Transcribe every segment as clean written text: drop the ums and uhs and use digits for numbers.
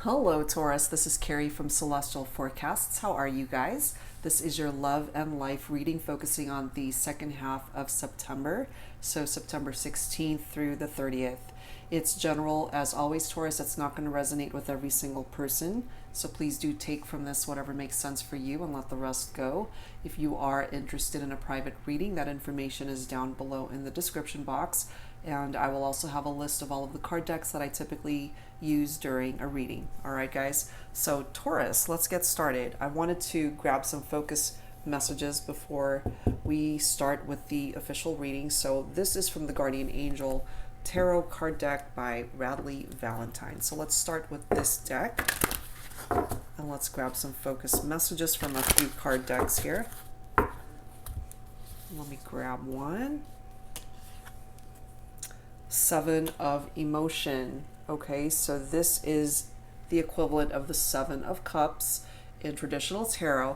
Hello, Taurus. This is Carrie from Celestial Forecasts. How are you guys? This is your love and life reading focusing on the second half of September, so September 16th through the 30th. It's general, as always, Taurus. It's not going to resonate with every single person, so please do take from this whatever makes sense for you and let the rest go. If you are interested in a private reading, that information is down below in the description box. And I will also have a list of all of the card decks that I typically use during a reading. All right, guys. So Taurus, let's get started. I wanted to grab some focus messages before we start with the official reading. So this is from the Guardian Angel Tarot card deck by Radley Valentine. So let's start with this deck. And let's grab some focus messages from a few card decks here. Let me grab one. Seven of Emotion. Okay, so this is the equivalent of the Seven of Cups in traditional tarot.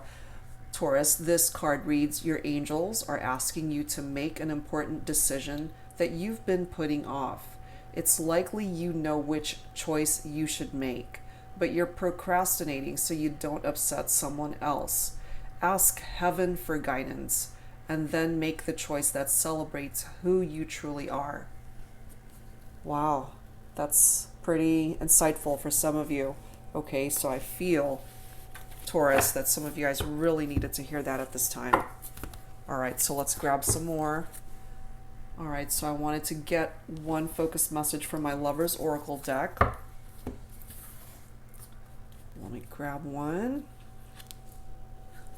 Taurus, this card reads, your angels are asking you to make an important decision that you've been putting off. It's likely you know which choice you should make, but you're procrastinating so you don't upset someone else. Ask heaven for guidance, and then make the choice that celebrates who you truly are. Wow, that's pretty insightful for some of you. Okay, so I feel, Taurus, that some of you guys really needed to hear that at this time. All right, so let's grab some more. All right, so I wanted to get one focus message from my Lover's Oracle deck. Let me grab one.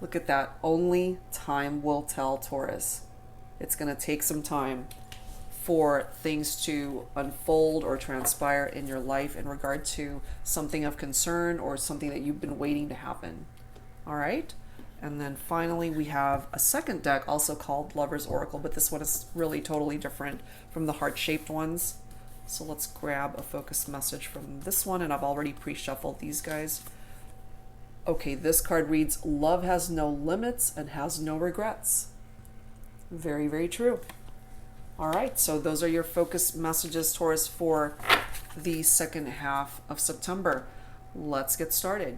Look at that. Only time will tell, Taurus. It's going to take some time for things to unfold or transpire in your life in regard to something of concern or something that you've been waiting to happen. All right. And then finally, we have a second deck also called Lover's Oracle, but this one is really totally different from the heart-shaped ones. So let's grab a focus message from this one, and I've already pre-shuffled these guys. Okay, this card reads, love has no limits and has no regrets. Very, very true. All right, so those are your focus messages, Taurus, for the second half of September. Let's get started,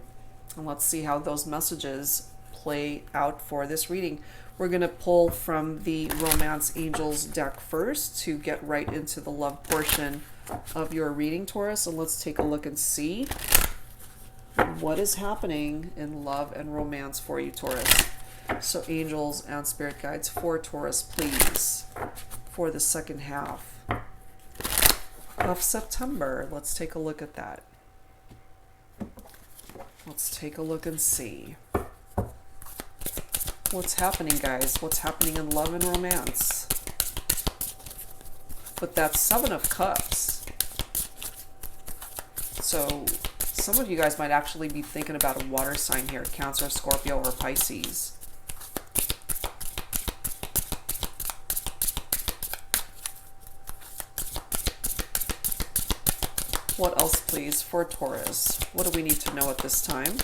and let's see how those messages play out for this reading. We're going to pull from the Romance Angels deck first to get right into the love portion of your reading, Taurus, and let's take a look and see what is happening in love and romance for you, Taurus. So angels and spirit guides for Taurus, please, for the second half of September. Let's take a look at that. Let's take a look and see what's happening, guys. What's happening in love and romance with that Seven of Cups. So some of you guys might actually be thinking about a water sign here, Cancer, Scorpio, or Pisces. What else, please, for Taurus? What do we need to know at this time?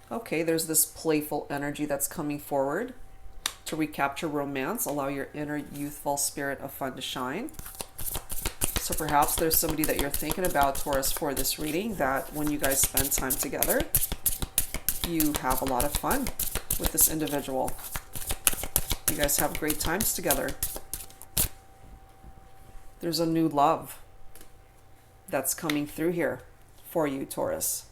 Okay, there's this playful energy that's coming forward to recapture romance. Allow your inner youthful spirit of fun to shine. So perhaps there's somebody that you're thinking about, Taurus, for this reading, that when you guys spend time together, you have a lot of fun with this individual. You guys have great times together. There's a new love that's coming through here for you, Taurus.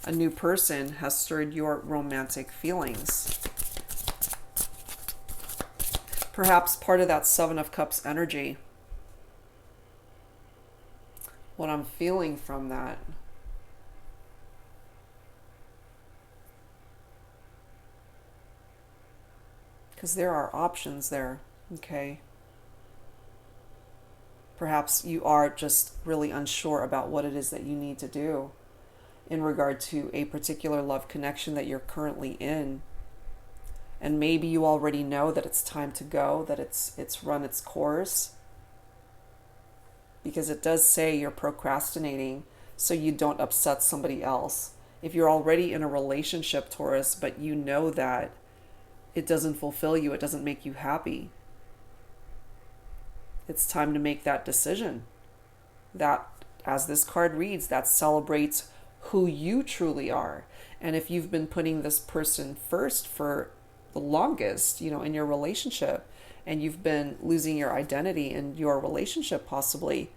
A new person has stirred your romantic feelings. Perhaps part of that Seven of Cups energy. What I'm feeling from that, because there are options there, okay? Perhaps you are just really unsure about what it is that you need to do in regard to a particular love connection that you're currently in. And maybe you already know that it's time to go, that it's run its course. Because it does say you're procrastinating so you don't upset somebody else. If you're already in a relationship, Taurus, but you know that it doesn't fulfill you, it doesn't make you happy, it's time to make that decision. That as this card reads, that celebrates who you truly are. And if you've been putting this person first for the longest, in your relationship, and you've been losing your identity in your relationship possibly,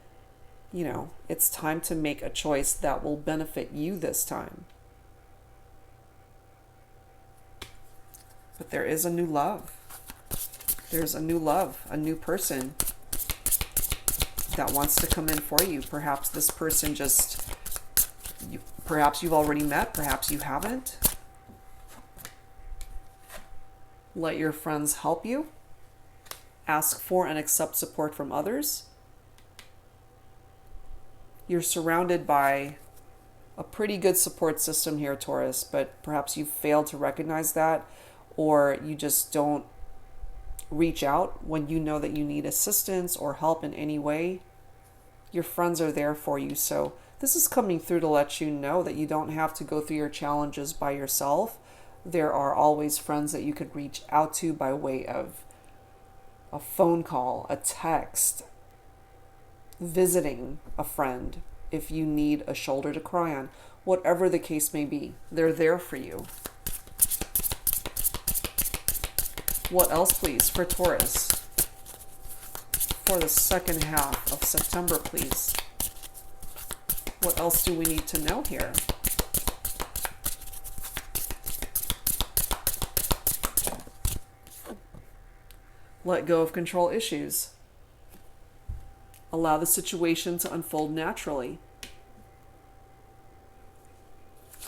it's time to make a choice that will benefit you this time. But there is a new love. There's a new love, a new person that wants to come in for you. Perhaps this person perhaps you've already met, perhaps you haven't. Let your friends help you. Ask for and accept support from others. You're surrounded by a pretty good support system here, Taurus, but perhaps you failed to recognize that, or you just don't reach out when you know that you need assistance or help in any way. Your friends are there for you. So this is coming through to let you know that you don't have to go through your challenges by yourself. There are always friends that you could reach out to by way of a phone call, a text, visiting a friend if you need a shoulder to cry on. Whatever the case may be, they're there for you. What else, please, for Taurus? For the second half of September, please. What else do we need to know here? Let go of control issues. Allow the situation to unfold naturally.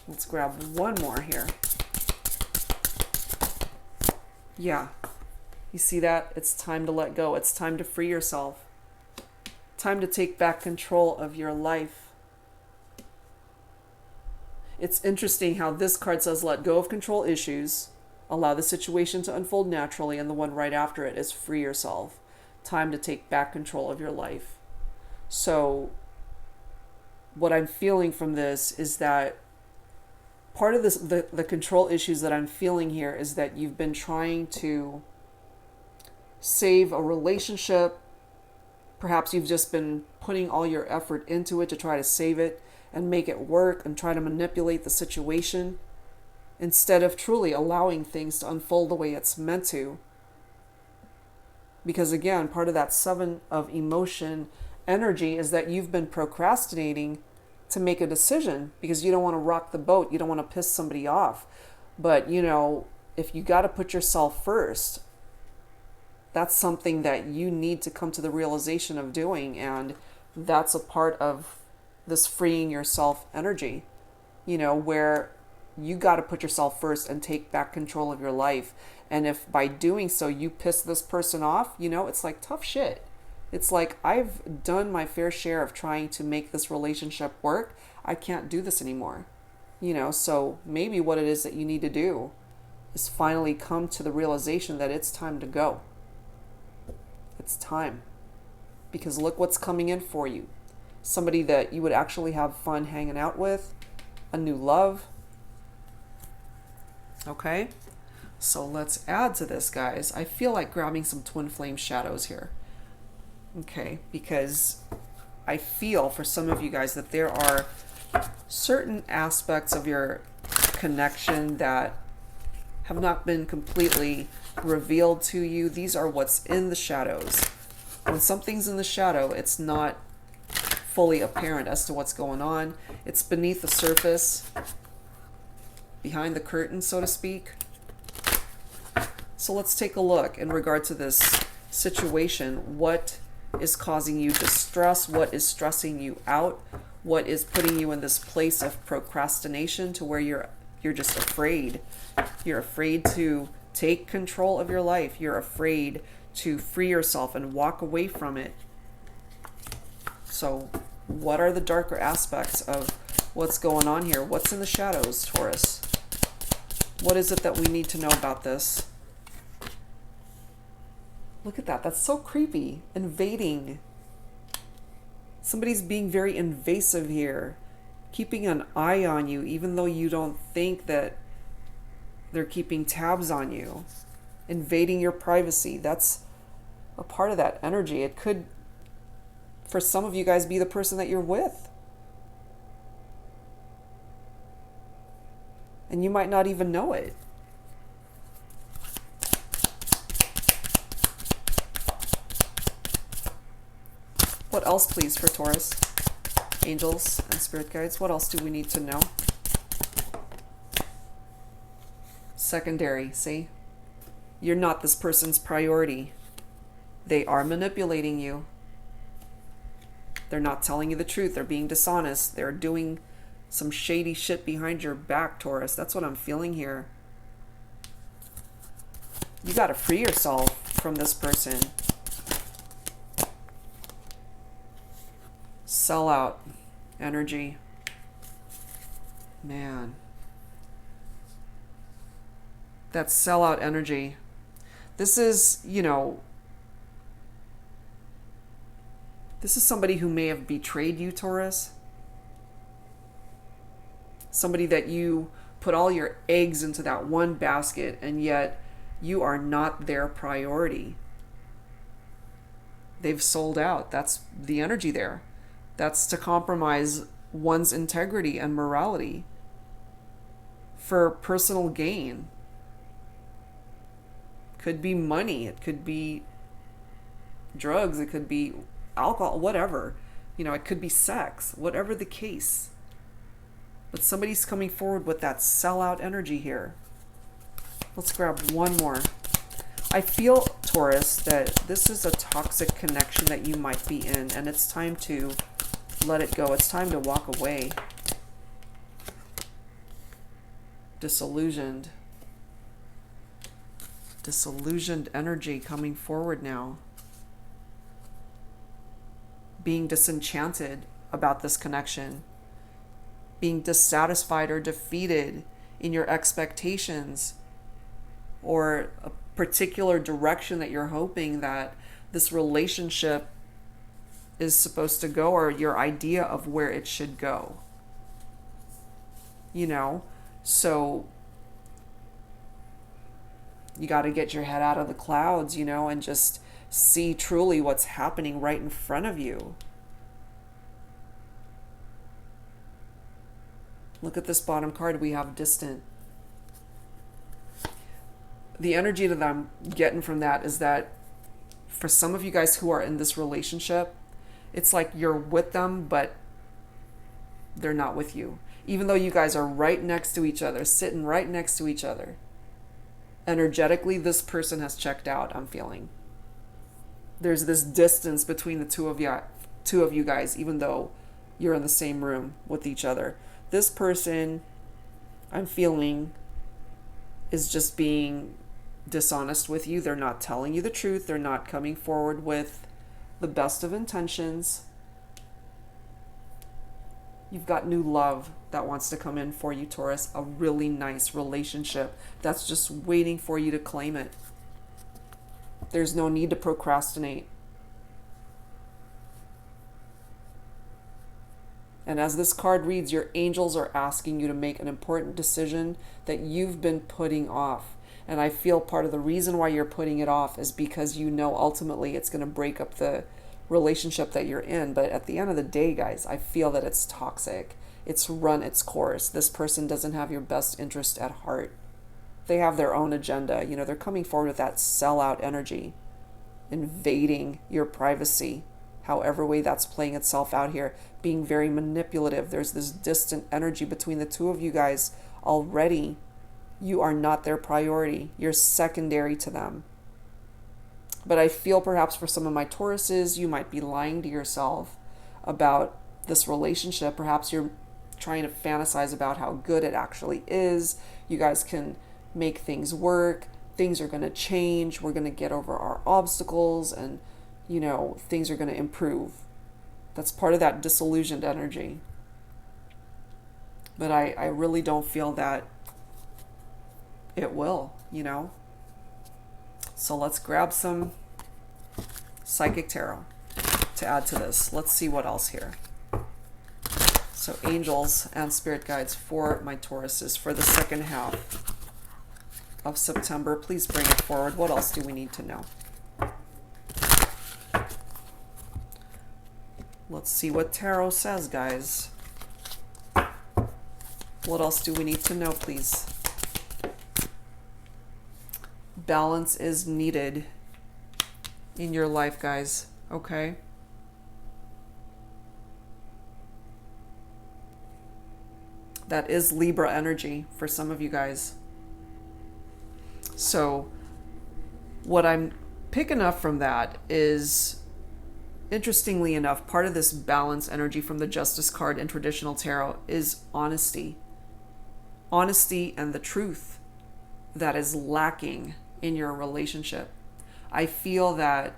Let's grab one more here. Yeah. You see that? It's time to let go. It's time to free yourself. Time to take back control of your life. It's interesting how this card says let go of control issues, allow the situation to unfold naturally, and the one right after it is free yourself. Time to take back control of your life. So what I'm feeling from this is that part of this, the control issues that I'm feeling here is that you've been trying to save a relationship. Perhaps you've just been putting all your effort into it to try to save it and make it work and try to manipulate the situation instead of truly allowing things to unfold the way it's meant to. Because again, part of that 7 of emotion energy is that you've been procrastinating to make a decision because you don't want to rock the boat. You don't want to piss somebody off. But, if you got to put yourself first, that's something that you need to come to the realization of doing. And that's a part of this freeing yourself energy, where you got to put yourself first and take back control of your life. And if by doing so you piss this person off, it's like tough shit. It's like, I've done my fair share of trying to make this relationship work. I can't do this anymore. So maybe what it is that you need to do is finally come to the realization that it's time to go. It's time. Because look what's coming in for you. Somebody that you would actually have fun hanging out with. A new love. Okay? So let's add to this, guys. I feel like grabbing some twin flame shadows here. Okay, because I feel for some of you guys that there are certain aspects of your connection that have not been completely revealed to you. These are what's in the shadows. When something's in the shadow, it's not fully apparent as to what's going on. It's beneath the surface, behind the curtain, so to speak. So let's take a look in regard to this situation. What is causing you distress? What is stressing you out? What is putting you in this place of procrastination to where you're just afraid? You're afraid to take control of your life. You're afraid to free yourself and walk away from it. So what are the darker aspects of what's going on here? What's in the shadows, Taurus? What is it that we need to know about this? Look at that. That's so creepy. Invading. Somebody's being very invasive here. Keeping an eye on you, even though you don't think that they're keeping tabs on you. Invading your privacy. That's a part of that energy. It could for some of you guys, be the person that you're with. And you might not even know it. What else, please, for Taurus? Angels and spirit guides. What else do we need to know? Secondary, see? You're not this person's priority. They are manipulating you. They're not telling you the truth. They're being dishonest. They're doing some shady shit behind your back, Taurus. That's what I'm feeling here. You got to free yourself from this person. Sellout energy. Man. That sellout energy. This is, you know, this is somebody who may have betrayed you, Taurus. Somebody that you put all your eggs into that one basket, and yet you are not their priority. They've sold out. That's the energy there. That's to compromise one's integrity and morality for personal gain. Could be money. It could be drugs. It could be alcohol, whatever. You know, it could be sex, whatever the case. But somebody's coming forward with that sellout energy here. Let's grab one more. I feel, Taurus, that this is a toxic connection that you might be in, and it's time to let it go. It's time to walk away. Disillusioned. Disillusioned energy coming forward now. Being disenchanted about this connection. Being dissatisfied or defeated in your expectations or a particular direction that you're hoping that this relationship is supposed to go, or your idea of where it should go. You know, so you got to get your head out of the clouds, you know, and just see truly what's happening right in front of you. Look at this bottom card. We have distant. The energy that I'm getting from that is that for some of you guys who are in this relationship, it's like you're with them, but they're not with you. Even though you guys are right next to each other, sitting right next to each other. Energetically, this person has checked out, I'm feeling. There's this distance between the two of you guys, even though you're in the same room with each other. This person, I'm feeling, is just being dishonest with you. They're not telling you the truth. They're not coming forward with the best of intentions. You've got new love that wants to come in for you, Taurus. A really nice relationship that's just waiting for you to claim it. There's no need to procrastinate. And as this card reads, your angels are asking you to make an important decision that you've been putting off. And I feel part of the reason why you're putting it off is because you know ultimately it's going to break up the relationship that you're in. But at the end of the day, guys, I feel that it's toxic. It's run its course. This person doesn't have your best interest at heart. They have their own agenda. You know, they're coming forward with that sellout energy, invading your privacy, however way that's playing itself out here, being very manipulative. There's this distant energy between the two of you guys already. You are not their priority. You're secondary to them. But I feel perhaps for some of my Tauruses, you might be lying to yourself about this relationship. Perhaps you're trying to fantasize about how good it actually is. You guys can make things work. Things are going to change. We're going to get over our obstacles and, you know, things are going to improve. That's part of that disillusioned energy. But I really don't feel that it will, you know. So let's grab some psychic tarot to add to this. Let's see what else here. So angels and spirit guides for my Tauruses for the second half of September. Please bring it forward. What else do we need to know? Let's see what tarot says, guys. What else do we need to know, please? Balance is needed in your life, guys. Okay? That is Libra energy for some of you guys. So what I'm picking up from that is, interestingly enough, part of this balance energy from the Justice card in traditional tarot is honesty. Honesty and the truth that is lacking in your relationship. I feel that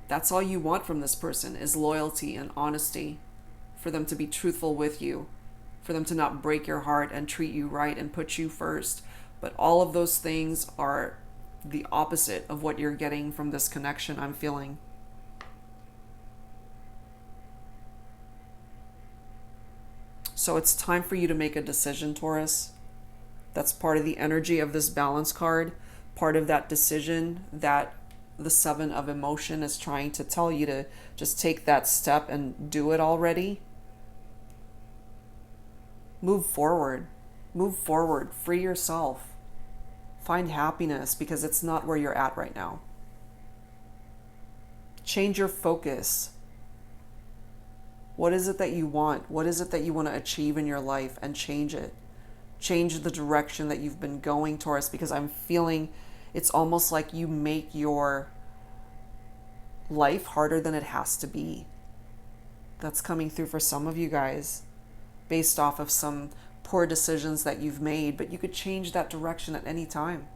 that's all you want from this person is loyalty and honesty, for them to be truthful with you, for them to not break your heart and treat you right and put you first. But all of those things are the opposite of what you're getting from this connection, I'm feeling. So it's time for you to make a decision, Taurus. That's part of the energy of this balance card. Part of that decision that the Seven of Emotion is trying to tell you to just take that step and do it already. Move forward. Move forward. Free yourself. Find happiness, because it's not where you're at right now. Change your focus. What is it that you want? What is it that you want to achieve in your life, and change it? Change the direction that you've been going, Taurus, because I'm feeling it's almost like you make your life harder than it has to be. That's coming through for some of you guys, based off of some poor decisions that you've made, but you could change that direction at any time.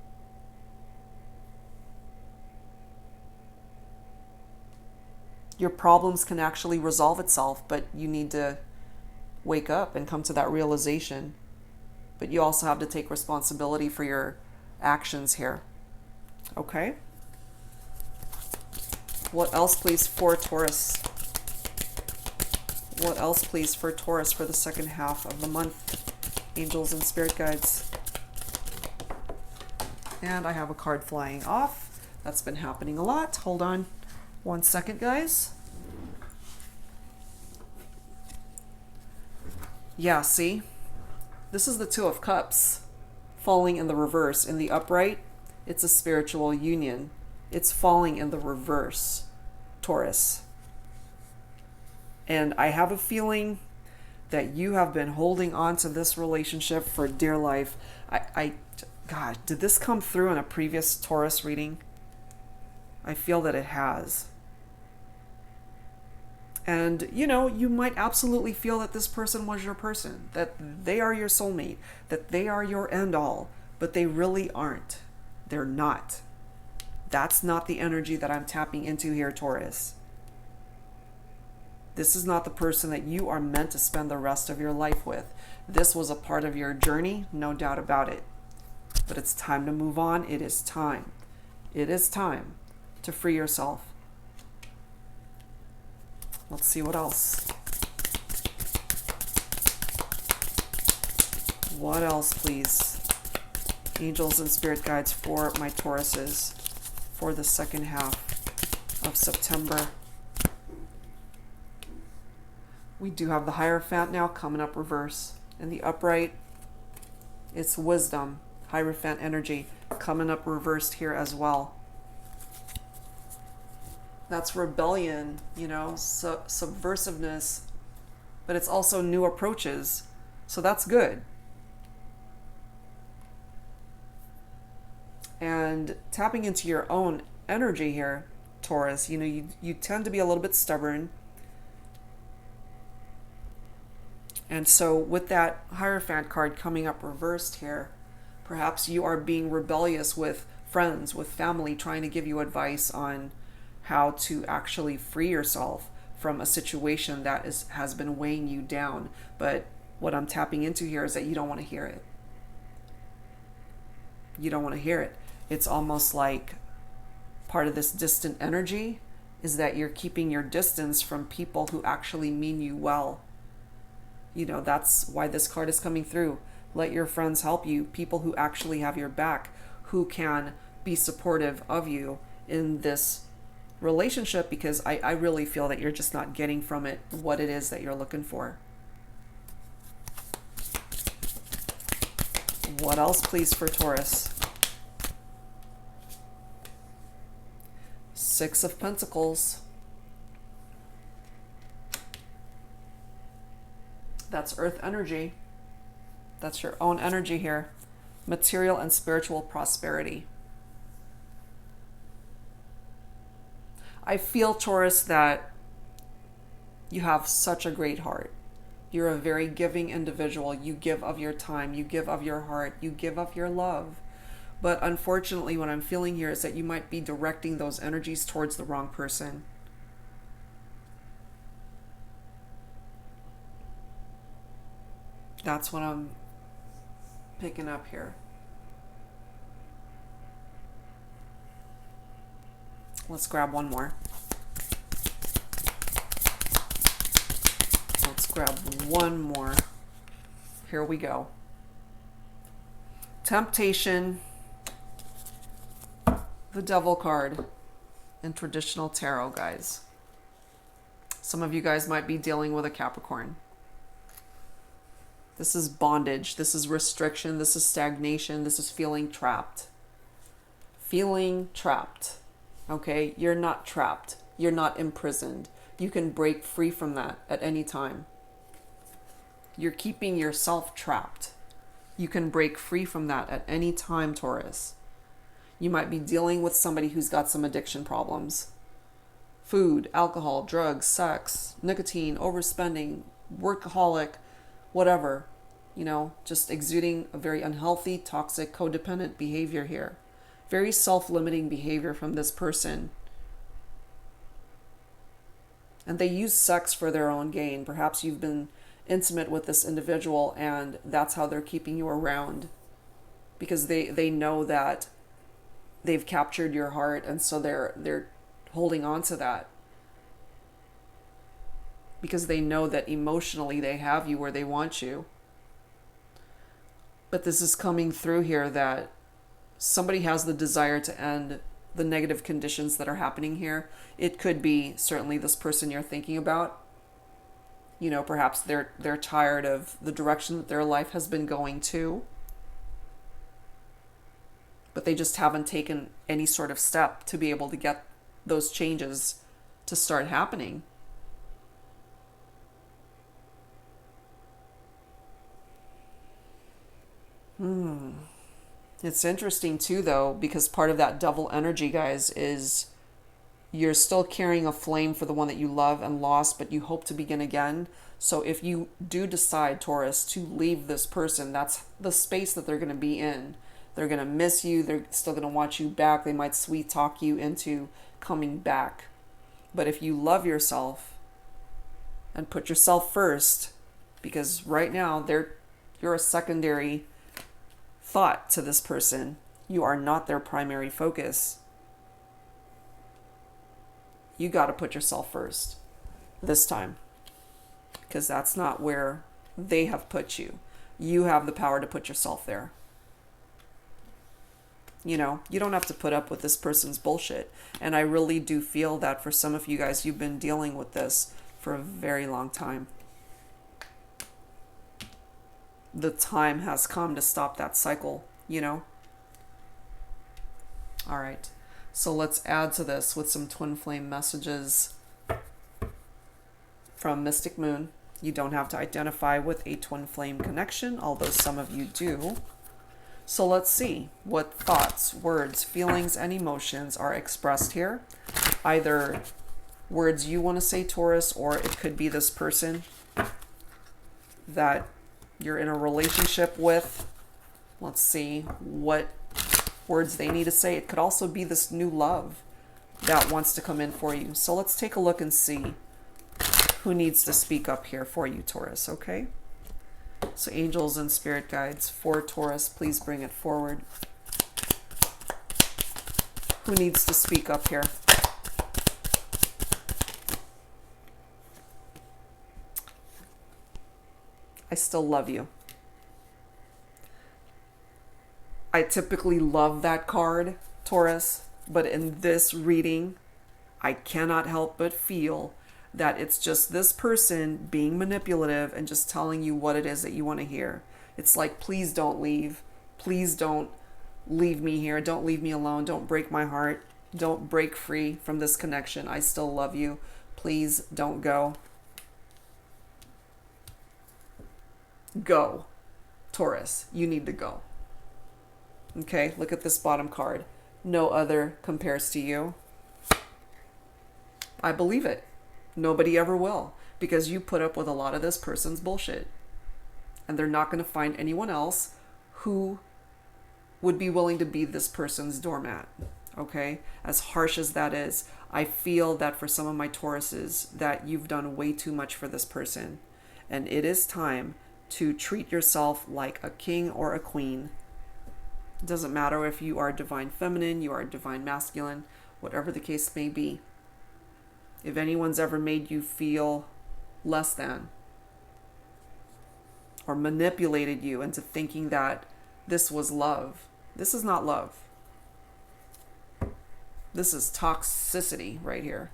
Your problems can actually resolve itself, but you need to wake up and come to that realization. But you also have to take responsibility for your actions here. Okay? What else, please, for Taurus? What else, please, for Taurus for the second half of the month? Angels and spirit guides. And I have a card flying off. That's been happening a lot. Hold on 1 second, guys. Yeah, see? This is the Two of Cups falling in the reverse. In the upright, it's a spiritual union. It's falling in the reverse, Taurus. And I have a feeling that you have been holding on to this relationship for dear life. God, did this come through in a previous Taurus reading? I feel that it has. And, you know, you might absolutely feel that this person was your person, that they are your soulmate, that they are your end all, but they really aren't. They're not. That's not the energy that I'm tapping into here, Taurus. This is not the person that you are meant to spend the rest of your life with. This was a part of your journey, no doubt about it. But it's time to move on. It is time. It is time to free yourself. Let's see what else. What else, please? Angels and spirit guides for my Tauruses for the second half of September. We do have the Hierophant now coming up reverse. In the upright, it's wisdom, Hierophant energy coming up reversed here as well. That's rebellion, you know, subversiveness, but it's also new approaches. So that's good. And tapping into your own energy here, Taurus, you know, you tend to be a little bit stubborn. And so with that Hierophant card coming up reversed here, perhaps you are being rebellious with friends, with family, trying to give you advice on how to actually free yourself from a situation that has been weighing you down. But what I'm tapping into here is that you don't want to hear it. You don't want to hear it. It's almost like part of this distant energy is that you're keeping your distance from people who actually mean you well. You know, that's why this card is coming through. Let your friends help you. People who actually have your back, who can be supportive of you in this relationship, because I really feel that you're just not getting from it what it is that you're looking for. What else, please, for Taurus? Six of Pentacles. That's earth energy. That's your own energy here. Material and spiritual prosperity. I feel, Taurus, that you have such a great heart. You're a very giving individual. You give of your time. You give of your heart. You give of your love. But unfortunately, what I'm feeling here is that you might be directing those energies towards the wrong person. That's what I'm picking up here. Let's grab one more. Let's grab one more. Here we go. Temptation. The Devil card in traditional tarot, guys. Some of you guys might be dealing with a Capricorn. This is bondage. This is restriction. This is stagnation. This is feeling trapped. Feeling trapped. Okay? You're not trapped. You're not imprisoned. You can break free from that at any time. You're keeping yourself trapped. You can break free from that at any time, Taurus. You might be dealing with somebody who's got some addiction problems. Food, alcohol, drugs, sex, nicotine, overspending, workaholic, whatever. You know, just exuding a very unhealthy, toxic, codependent behavior here. Very self-limiting behavior from this person. And they use sex for their own gain. Perhaps you've been intimate with this individual and that's how they're keeping you around. Because they know that they've captured your heart, and so they're holding on to that. Because they know that emotionally they have you where they want you. But this is coming through here that somebody has the desire to end the negative conditions that are happening here. It could be certainly this person you're thinking about. You know, perhaps they're tired of the direction that their life has been going to. But they just haven't taken any sort of step to be able to get those changes to start happening. It's interesting too, though, because part of that Devil energy, guys, is you're still carrying a flame for the one that you love and lost, but you hope to begin again. So if you do decide, Taurus, to leave this person, that's the space that they're going to be in. They're going to miss you. They're still going to want you back. They might sweet talk you into coming back. But if you love yourself and put yourself first, because right now you're a secondary thought to this person. You are not their primary focus. You got to put yourself first this time, because that's not where they have put you. You have the power to put yourself there. You know, you don't have to put up with this person's bullshit. And I really do feel that for some of you guys, you've been dealing with this for a very long time. The time has come to stop that cycle, you know? All right. So let's add to this with some twin flame messages from Mystic Moon. You don't have to identify with a twin flame connection, although some of you do. So let's see what thoughts, words, feelings, and emotions are expressed here. Either words you want to say, Taurus, or it could be this person that you're in a relationship with. Let's see what words they need to say. It could also be this new love that wants to come in for you. So let's take a look and see who needs to speak up here for you, Taurus, okay? So angels and spirit guides for Taurus, please bring it forward. Who needs to speak up here? I still love you. I typically love that card, Taurus, but in this reading, I cannot help but feel that it's just this person being manipulative and just telling you what it is that you want to hear. It's like, please don't leave. Please don't leave me here. Don't leave me alone. Don't break my heart. Don't break free from this connection. I still love you. Please don't go. Go. Taurus, you need to go. Okay, look at this bottom card. No other compares to you. I believe it. Nobody ever will, because you put up with a lot of this person's bullshit. And they're not going to find anyone else who would be willing to be this person's doormat. Okay? As harsh as that is, I feel that for some of my Tauruses, that you've done way too much for this person. And it is time to treat yourself like a king or a queen. It doesn't matter if you are divine feminine, you are divine masculine, whatever the case may be. If anyone's ever made you feel less than, or manipulated you into thinking that this was love, this is not love. This is toxicity right here.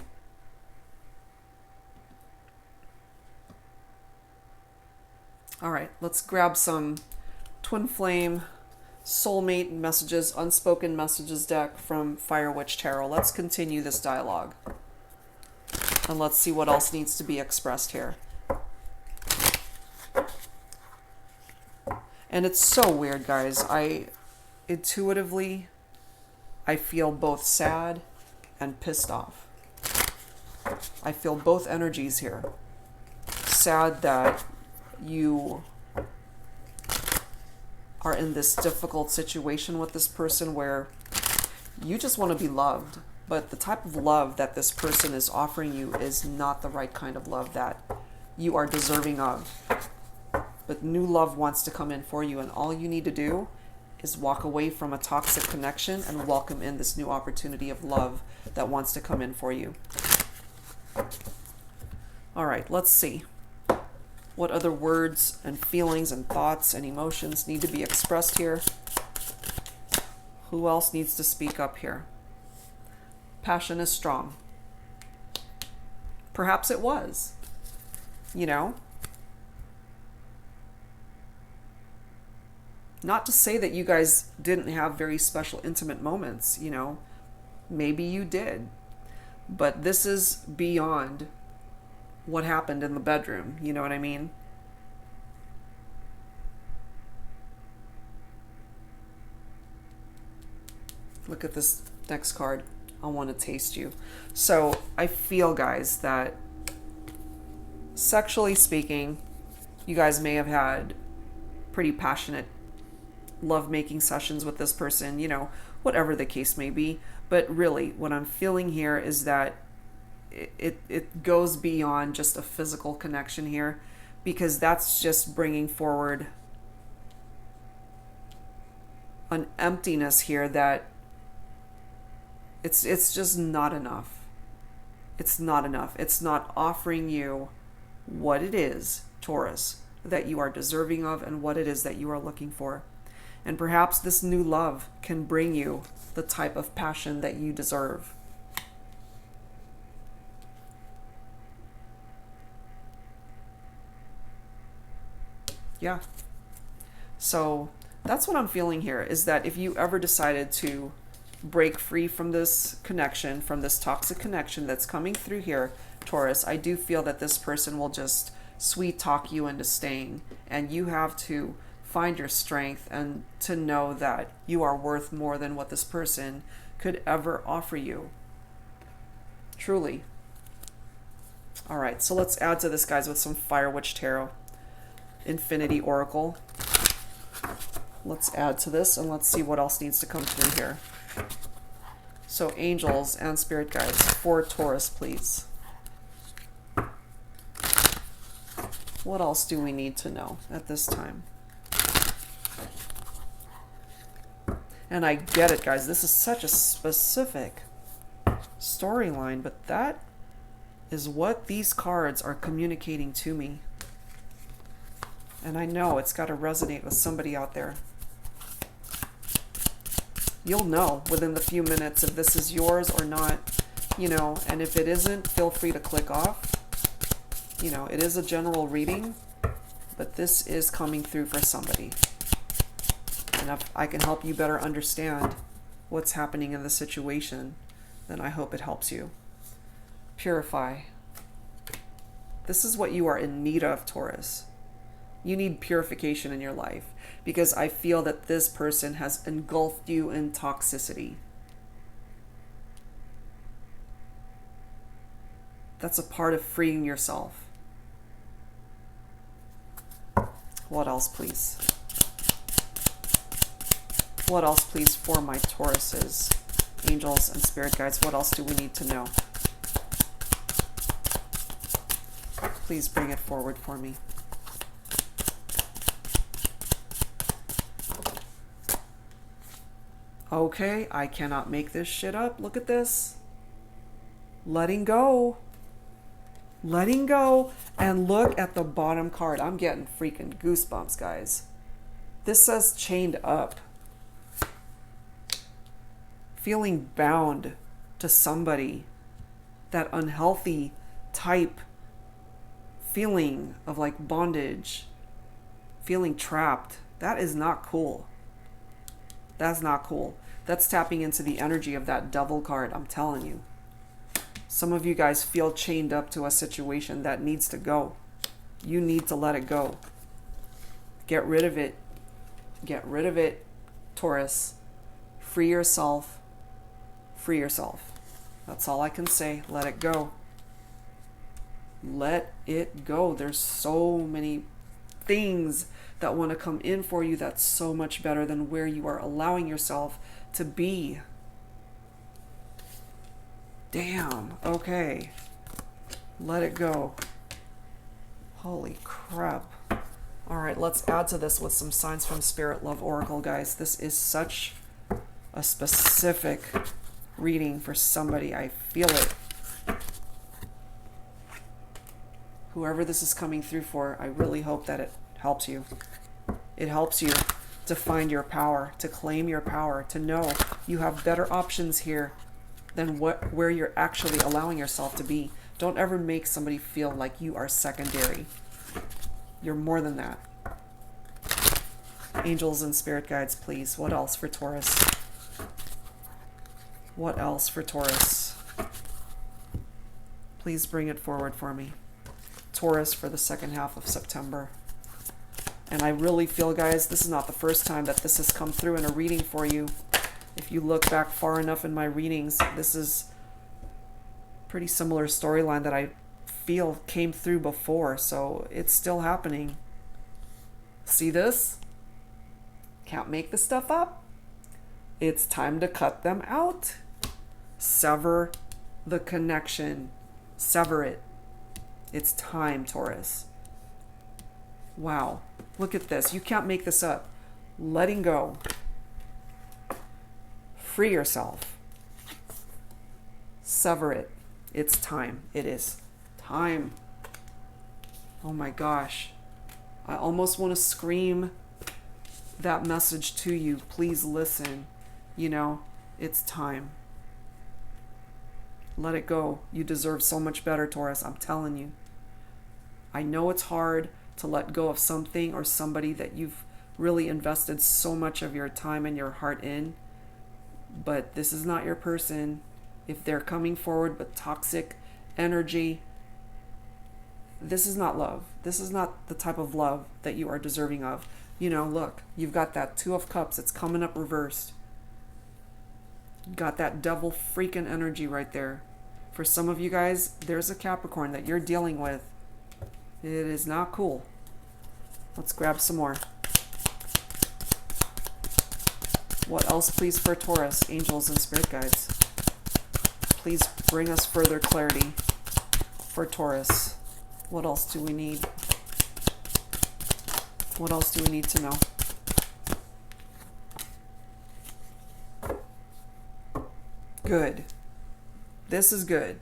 All right, let's grab some twin flame soulmate messages, unspoken messages deck from Fire Witch Tarot. Let's continue this dialogue. And let's see what else needs to be expressed here. And it's so weird, guys. I feel both sad and pissed off. I feel both energies here. Sad that you are in this difficult situation with this person where you just want to be loved, but the type of love that this person is offering you is not the right kind of love that you are deserving of. But new love wants to come in for you, and all you need to do is walk away from a toxic connection and welcome in this new opportunity of love that wants to come in for you. All right, let's see. What other words and feelings and thoughts and emotions need to be expressed here? Who else needs to speak up here? Passion is strong. Perhaps it was. You know? Not to say that you guys didn't have very special intimate moments, you know? Maybe you did. But this is beyond what happened in the bedroom, you know what I mean? Look at this next card. I want to taste you. So I feel, guys, that sexually speaking, you guys may have had pretty passionate love-making sessions with this person, you know, whatever the case may be. But really, what I'm feeling here is that it goes beyond just a physical connection here, because that's just bringing forward an emptiness here that it's just not enough. It's not enough. It's not offering you what it is, Taurus, that you are deserving of and what it is that you are looking for. And perhaps this new love can bring you the type of passion that you deserve. Yeah. So that's what I'm feeling here, is that if you ever decided to break free from this connection, from this toxic connection that's coming through here, Taurus, I do feel that this person will just sweet talk you into staying, and you have to find your strength and to know that you are worth more than what this person could ever offer you. Truly. All right, so let's add to this, guys, with some Fire Witch Tarot. Infinity Oracle. Let's add to this and let's see what else needs to come through here. So angels and spirit guides for Taurus, please. What else do we need to know at this time? And I get it, guys. This is such a specific storyline, but that is what these cards are communicating to me. And I know it's got to resonate with somebody out there. You'll know within the few minutes if this is yours or not. you know, and if it isn't, feel free to click off. You know, it is a general reading, but this is coming through for somebody. And if I can help you better understand what's happening in the situation, then I hope it helps you. Purify. This is what you are in need of, Taurus. You need purification in your life because I feel that this person has engulfed you in toxicity. That's a part of freeing yourself. What else, please? What else, please, for my Tauruses, angels, and spirit guides? What else do we need to know? Please bring it forward for me. Okay, I cannot make this shit up. Look at this. Letting go. Letting go. And look at the bottom card. I'm getting freaking goosebumps, guys. This says chained up. Feeling bound to somebody. That unhealthy type feeling of like bondage. Feeling trapped. That is not cool. That's not cool. That's tapping into the energy of that devil card, I'm telling you. Some of you guys feel chained up to a situation that needs to go. You need to let it go. Get rid of it. Get rid of it, Taurus. Free yourself. Free yourself. That's all I can say. Let it go. Let it go. There's so many things that want to come in for you that's so much better than where you are allowing yourself to be. Damn. Okay. Let it go. Holy crap. All right, let's add to this with some signs from Spirit Love Oracle, guys. This is such a specific reading for somebody. I feel it. Whoever this is coming through for, I really hope that it helps you. It helps you to find your power, to claim your power, to know you have better options here than where you're actually allowing yourself to be. Don't ever make somebody feel like you are secondary. You're more than that. Angels and spirit guides, please. What else for Taurus? What else for Taurus? Please bring it forward for me. Taurus for the second half of September. And I really feel, guys, this is not the first time that this has come through in a reading for you. If you look back far enough in my readings, this is a pretty similar storyline that I feel came through before. So it's still happening. See this? Can't make this stuff up. It's time to cut them out. Sever the connection. Sever it. It's time, Taurus. Wow. Look at this. You can't make this up. Letting go. Free yourself. Sever it. It's time. It is time. Oh my gosh. I almost want to scream that message to you. Please listen. You know, it's time. Let it go. You deserve so much better, Taurus. I'm telling you. I know it's hard to let go of something or somebody that you've really invested so much of your time and your heart in. But this is not your person. If they're coming forward with toxic energy, this is not love. This is not the type of love that you are deserving of. You know, look, you've got that Two of Cups. It's coming up reversed. Got that devil freaking energy right there. For some of you guys, there's a Capricorn that you're dealing with. It is not cool. Let's grab some more. What else, please, for Taurus, angels and spirit guides? Please bring us further clarity for Taurus. What else do we need? What else do we need to know? Good. This is good.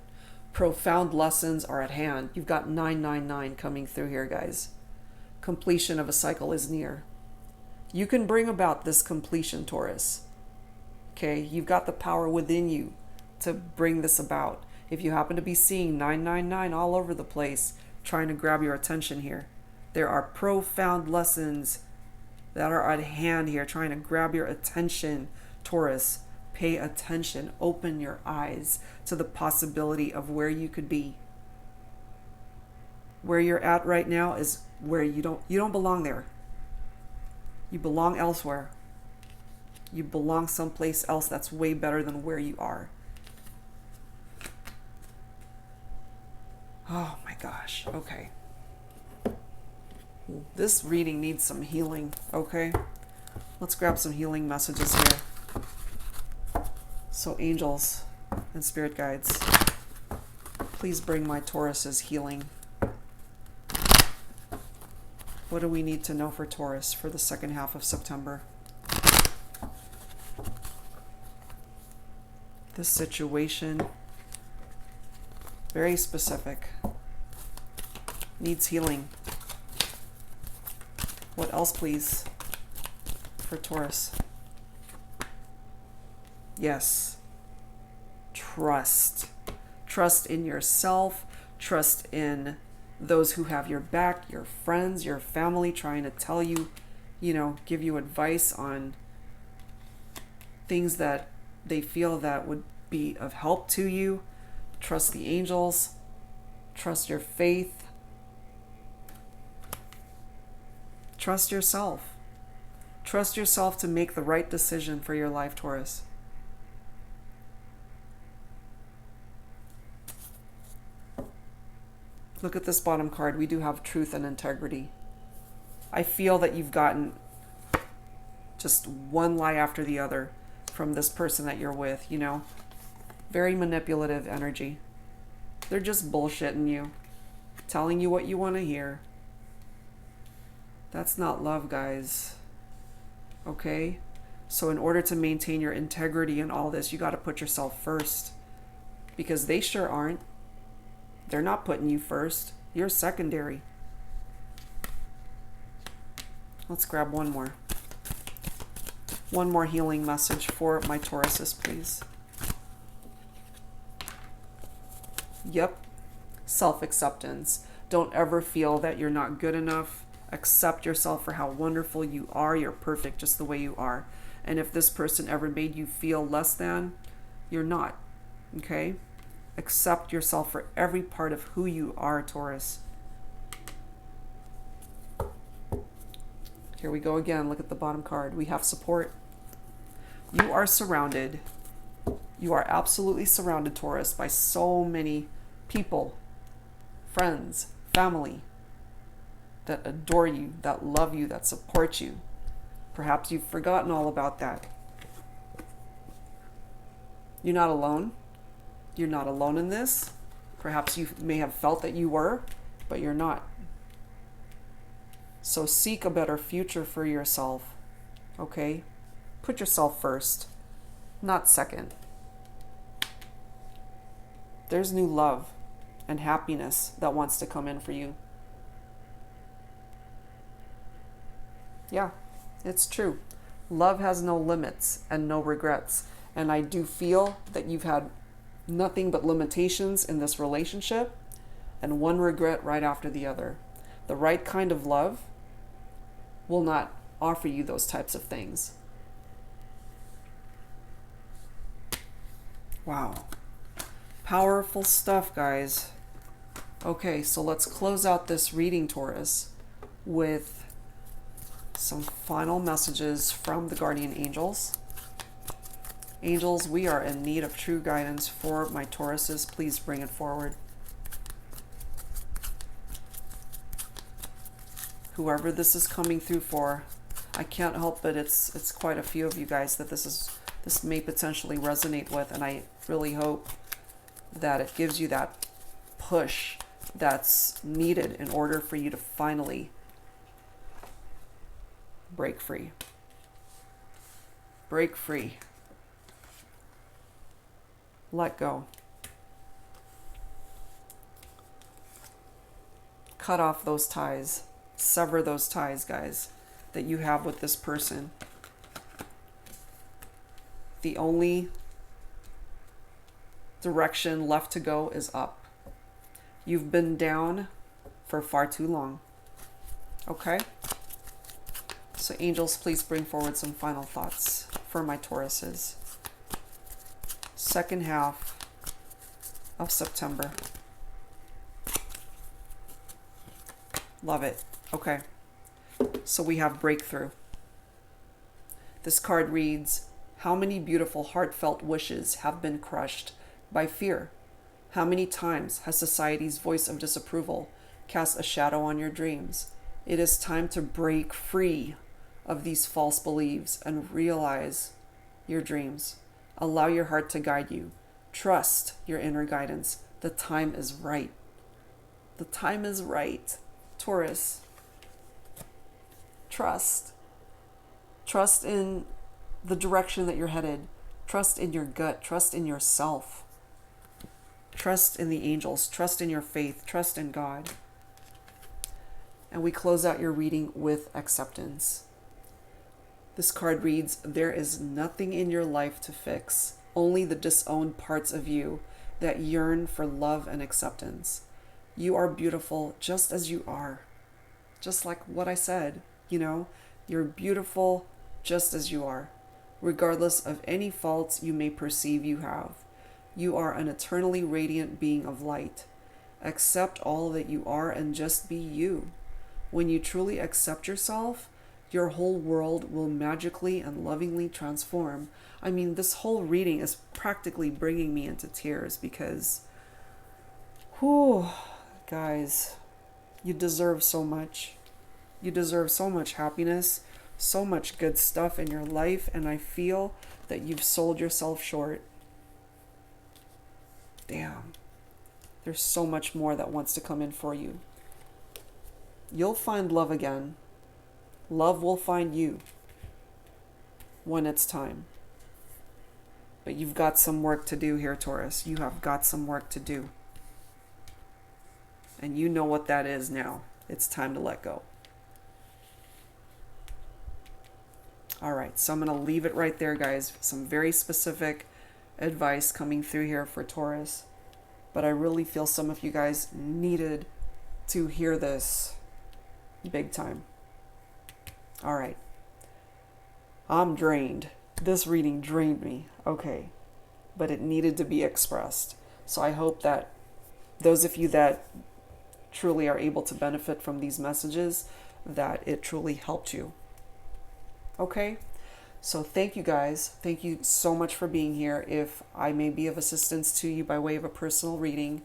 Profound lessons are at hand. You've got 999 coming through here, guys. Completion of a cycle is near. You can bring about this completion, Taurus. Okay? You've got the power within you to bring this about. If you happen to be seeing 999 all over the place, trying to grab your attention here, there are profound lessons that are at hand here, trying to grab your attention, Taurus. Pay attention. Open your eyes to the possibility of where you could be. Where you're at right now is where you don't belong there. You belong elsewhere. You belong someplace else that's way better than where you are. Oh my gosh. Okay. This reading needs some healing, okay? Let's grab some healing messages here. So angels and spirit guides, please bring my Taurus's healing. What do we need to know for Taurus for the second half of September? This situation, very specific, needs healing. What else, please, for Taurus? Yes. Trust. Trust in yourself. Trust in those who have your back, your friends, your family, trying to tell you, give you advice on things that they feel that would be of help to you. Trust the angels. Trust your faith. Trust yourself. Trust yourself to make the right decision for your life, Taurus. Look at this bottom card. We do have truth and integrity. I feel that you've gotten just one lie after the other from this person that you're with, Very manipulative energy. They're just bullshitting you, telling you what you want to hear. That's not love, guys. Okay? So in order to maintain your integrity in all this, you got to put yourself first. Because they sure aren't. They're not putting you first. You're secondary. Let's grab one more. One more healing message for my Tauruses, please. Yep. Self-acceptance. Don't ever feel that you're not good enough. Accept yourself for how wonderful you are. You're perfect just the way you are. And if this person ever made you feel less than, you're not. Okay? Accept yourself for every part of who you are, Taurus. Here we go again. Look at the bottom card. We have support. You are surrounded. You are absolutely surrounded, Taurus, by so many people, friends, family, that adore you, that love you, that support you. Perhaps you've forgotten all about that. You're not alone. You're not alone in this. Perhaps you may have felt that you were, but you're not. So seek a better future for yourself, okay? Put yourself first, not second. There's new love and happiness that wants to come in for you. Yeah, it's true. Love has no limits and no regrets. And I do feel that you've had nothing but limitations in this relationship, and one regret right after the other. The right kind of love will not offer you those types of things. Wow. Powerful stuff, guys. Okay, so let's close out this reading, Taurus, with some final messages from the guardian angels. Angels, we are in need of true guidance for my Tauruses. Please bring it forward. Whoever this is coming through for, I can't help but it's quite a few of you guys that this may potentially resonate with, and I really hope that it gives you that push that's needed in order for you to finally break free. Break free. Let go. Cut off those ties. Sever those ties, guys, that you have with this person. The only direction left to go is up. You've been down for far too long. Okay? So angels, please bring forward some final thoughts for my Tauruses. Second half of September. Love it. Okay. So we have breakthrough. This card reads, how many beautiful heartfelt wishes have been crushed by fear? How many times has society's voice of disapproval cast a shadow on your dreams? It is time to break free of these false beliefs and realize your dreams. Allow your heart to guide you. Trust your inner guidance. The time is right. The time is right. Taurus, trust. Trust in the direction that you're headed. Trust in your gut. Trust in yourself. Trust in the angels. Trust in your faith. Trust in God. And we close out your reading with acceptance. This card reads, there is nothing in your life to fix, only the disowned parts of you that yearn for love and acceptance. You are beautiful just as you are. Just like what I said, you're beautiful just as you are, regardless of any faults you may perceive you have. You are an eternally radiant being of light. Accept all that you are and just be you. When you truly accept yourself, your whole world will magically and lovingly transform. I mean, this whole reading is practically bringing me into tears because, guys, you deserve so much. You deserve so much happiness, so much good stuff in your life, and I feel that you've sold yourself short. Damn. There's so much more that wants to come in for you. You'll find love again. Love will find you when it's time. But you've got some work to do here, Taurus. You have got some work to do. And you know what that is now. It's time to let go. All right, so I'm going to leave it right there, guys. Some very specific advice coming through here for Taurus. But I really feel some of you guys needed to hear this big time. All right. I'm drained. This reading drained me. Okay. But it needed to be expressed. So I hope that those of you that truly are able to benefit from these messages, that it truly helped you. Okay? So thank you guys. Thank you so much for being here. If I may be of assistance to you by way of a personal reading,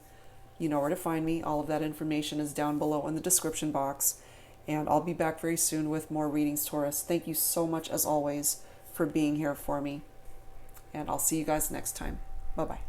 you know where to find me. All of that information is down below in the description box. And I'll be back very soon with more readings, Taurus. Thank you so much, as always, for being here for me. And I'll see you guys next time. Bye-bye.